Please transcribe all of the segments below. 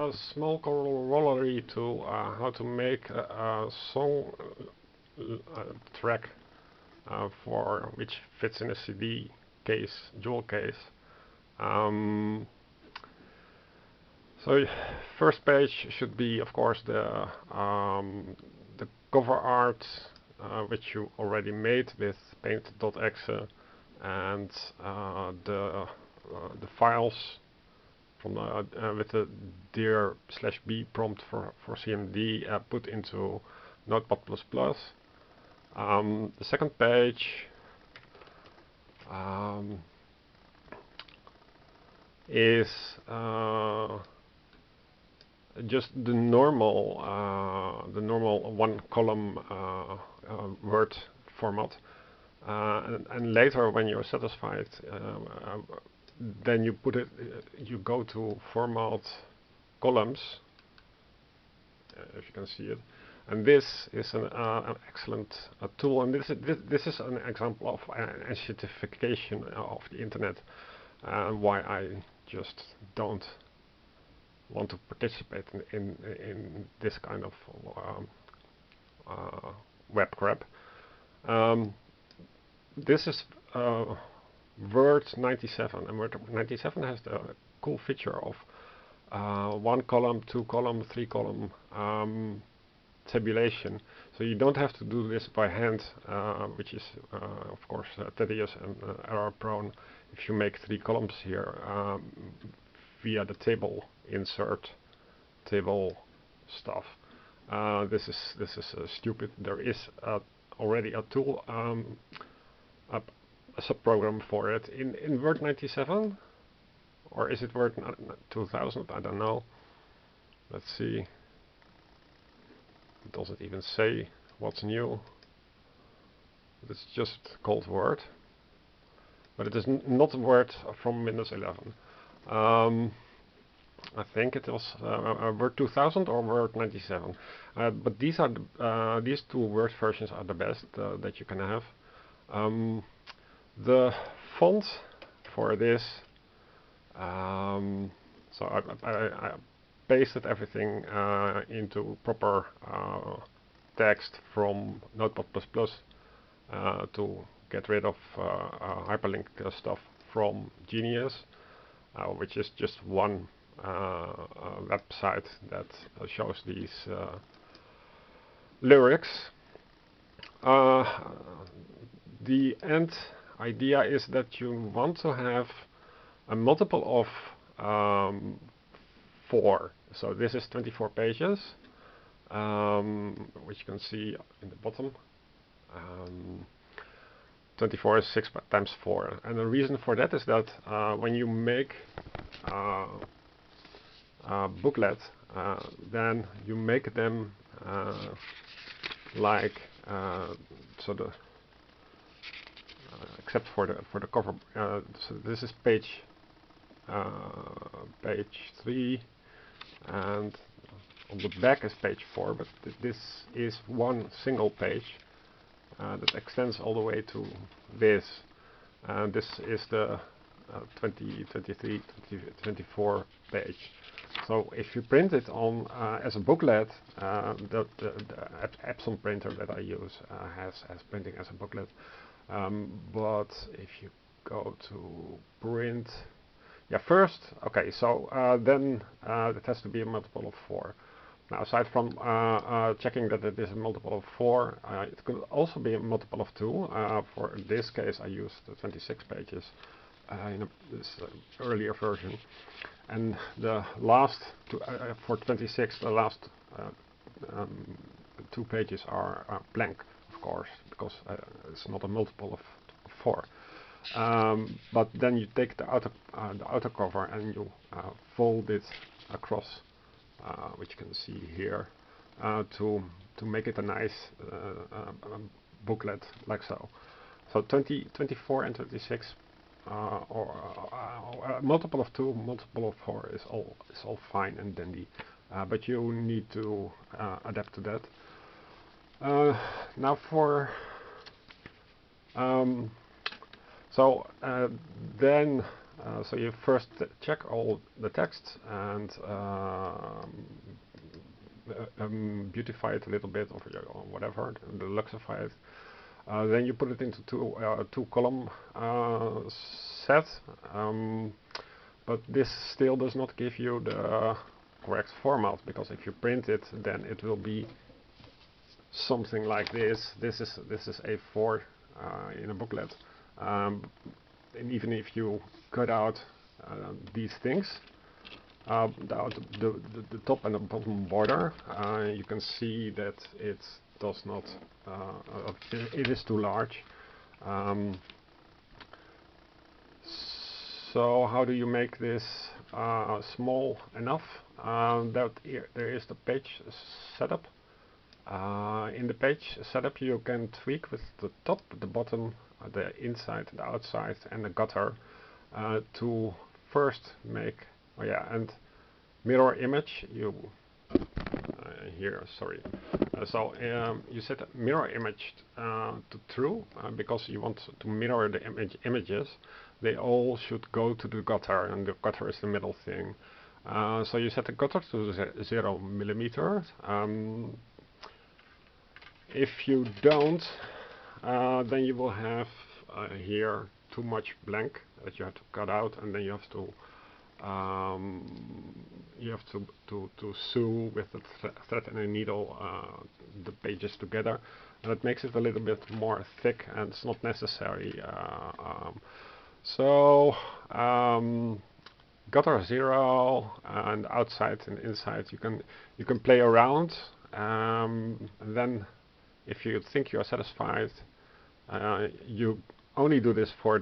a small corollary to how to make a song track for which fits in a CD case, jewel case. So first page should be, of course, the cover art which you already made with Paint.exe, and the files from with the dir/b prompt for CMD put into Notepad++. The second page is just the normal one column Word format, and later when you're satisfied, then you put it. You go to Format, Columns, if you can see it, and this is an excellent tool. And this is an example of enshittification of the internet, and why I just don't want to participate in this kind of web crap. This is Word 97, and Word 97 has the cool feature of 1 column, 2 column, 3 column tabulation. So you don't have to do this by hand, which is of course tedious and error prone if you make 3 columns here via the table insert table stuff. This is stupid. There is already a tool, a subprogram for it in Word 97, or is it Word 2000? I don't know. Let's see. Does it even say what's new? It's just called Word, but it is not Word from Windows 11. I think it was Word 2000 or Word 97. But these are these two Word versions are the best that you can have. The font for this, so I pasted everything into proper text from Notepad++ to get rid of hyperlink stuff from Genius, which is just one website that shows these lyrics. The end idea is that you want to have a multiple of 4. So this is 24 pages, which you can see in the bottom. 24 is 6 times 4, and the reason for that is that when you make booklet, then you make them like so the except for the cover. So this is page 3, and on the back is page 4. But this is one single page that extends all the way to this, and this is the 24 page. So if you print it on as a booklet, the Epson printer that I use has printing as a booklet. But if you go to print, yeah, first, okay, so then it has to be a multiple of 4. Now, aside from checking that it is a multiple of 4, it could also be a multiple of 2. For this case, I used 26 pages in this earlier version, and the last for 26, the last 2 pages are blank, of course, because it's not a multiple of 4. But then you take the outer cover and you fold it across, which you can see here, to make it a nice booklet like so. So 24 and 26, or a multiple of 2, multiple of 4 is all fine and dandy, but you need to adapt to that. Now for then So you first check all the text and beautify it a little bit or whatever, luxify it. Then you put it into two column set, but this still does not give you the correct format, because if you print it, then it will be something like this. This is A4 in a booklet, and even if you cut out these things, the top and the bottom border, you can see that it does not, it is too large. So how do you make this small enough? That there is the page setup. In the page setup you can tweak with the top, the bottom, the inside, the outside and the gutter to first make, and mirror image. You here, sorry. So you set mirror image to true because you want to mirror the images. They all should go to the gutter, and the gutter is the middle thing. So you set the gutter to 0 millimeter. If you don't, then you will have here too much blank that you have to cut out, and then you have to sew with the thread and a needle the pages together, and it makes it a little bit more thick, and it's not necessary. Gutter 0 and outside and inside you can play around, and then if you think you are satisfied, you only do this for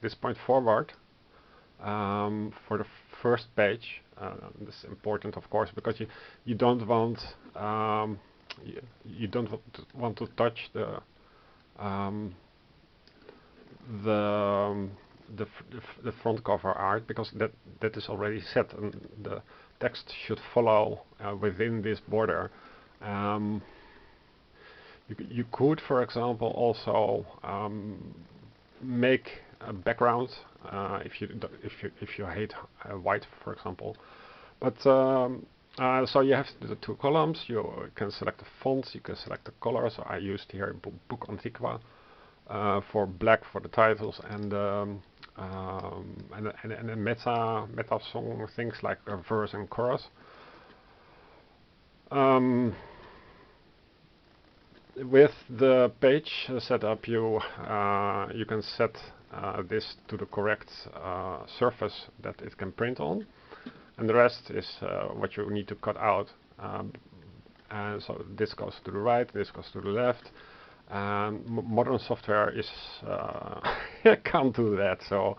this point forward. For the first page, this is important, of course, because you don't want you don't want to touch the front cover art, because that is already set, and the text should follow within this border. You could, for example, also make a background if you hate white, for example. But so you have the two columns. You can select the fonts, you can select the color. So I used here Book Antiqua for black for the titles, and the meta song things like verse and chorus. With the page setup, you can set this to the correct surface that it can print on, and the rest is what you need to cut out. And so this goes to the right, this goes to the left. Modern software is can't do that, so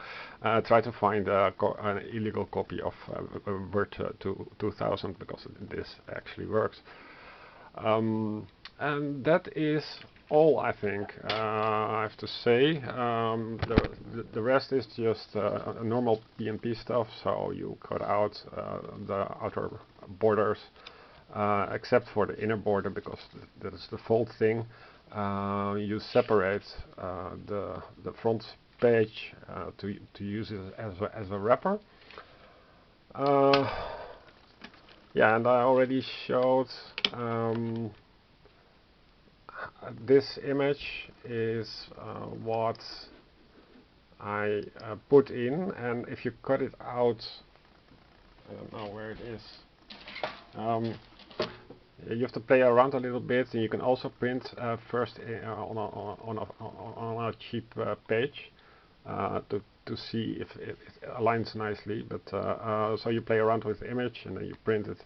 try to find an illegal copy of Word 2000, because this actually works. And that is all, I think. I have to say. The rest is just normal PNP stuff. So you cut out the outer borders, except for the inner border, because that is the default thing. You separate the front page to use it as a wrapper. Yeah, and I already showed. This image is what I put in, and if you cut it out, I don't know where it is. You have to play around a little bit, and you can also print first on a cheap page to see if it aligns nicely. But so you play around with the image, and then you print it.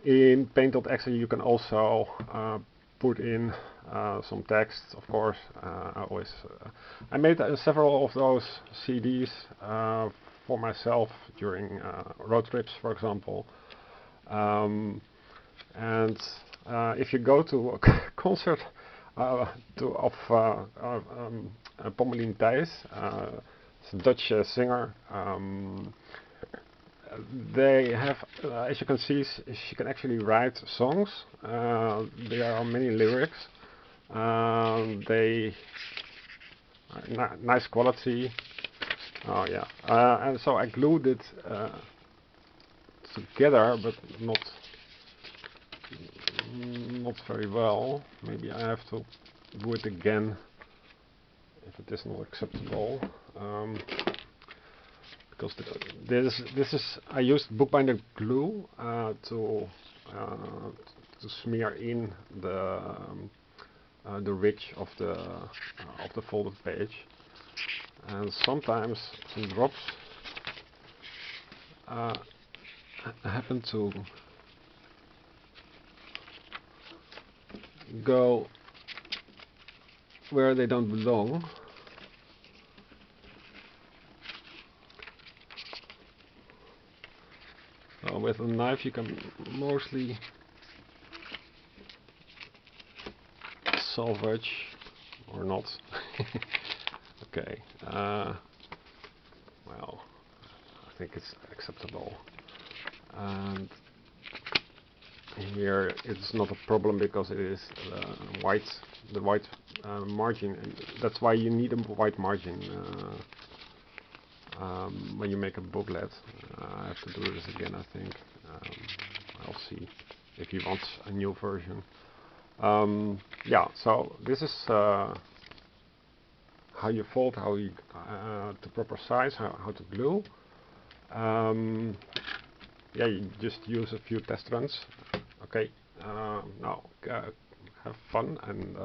In Paint.exe you can also put in some text, of course. I made several of those CDs for myself during road trips, for example. And if you go to a concert of Pommelien Thijs, it's a Dutch singer. They have, as you can see, she can actually write songs. There are many lyrics. nice quality. Oh yeah, and so I glued it together, but not very well. Maybe I have to do it again if it is not acceptable. Because this is I used bookbinder glue to smear in the ridge of the folded page, and sometimes some drops happen to go where they don't belong. So with a knife you can mostly salvage, or not. Okay, well, I think it's acceptable. And here it's not a problem because it is the white margin, and that's why you need a white margin when you make a booklet. I have to do this again, I think. I'll see if you want a new version. Yeah, so this is how you fold, how you the proper size, how to glue. Yeah, you just use a few test runs. Okay, now have fun. And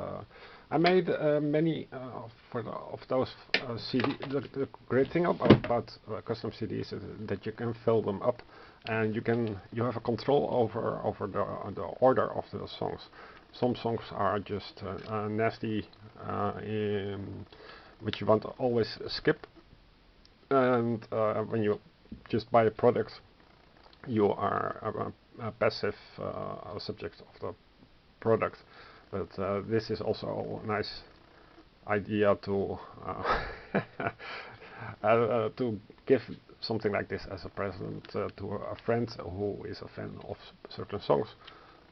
I made many of those CD. The great thing about custom CDs is that you can fill them up, and you have a control over the order of the songs. Some songs are just nasty, which you want to always skip, and when you just buy a product, you are a passive subject of the product. But this is also a nice idea to to give something like this as a present to a friend who is a fan of certain songs.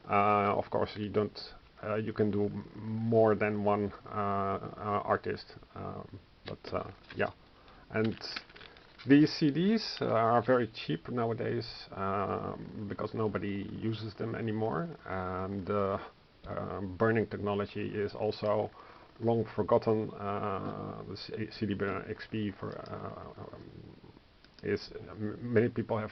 Of course, you can do more than one artist, but yeah. And these CDs are very cheap nowadays because nobody uses them anymore, and burning technology is also long forgotten. The CDburnerxp many people have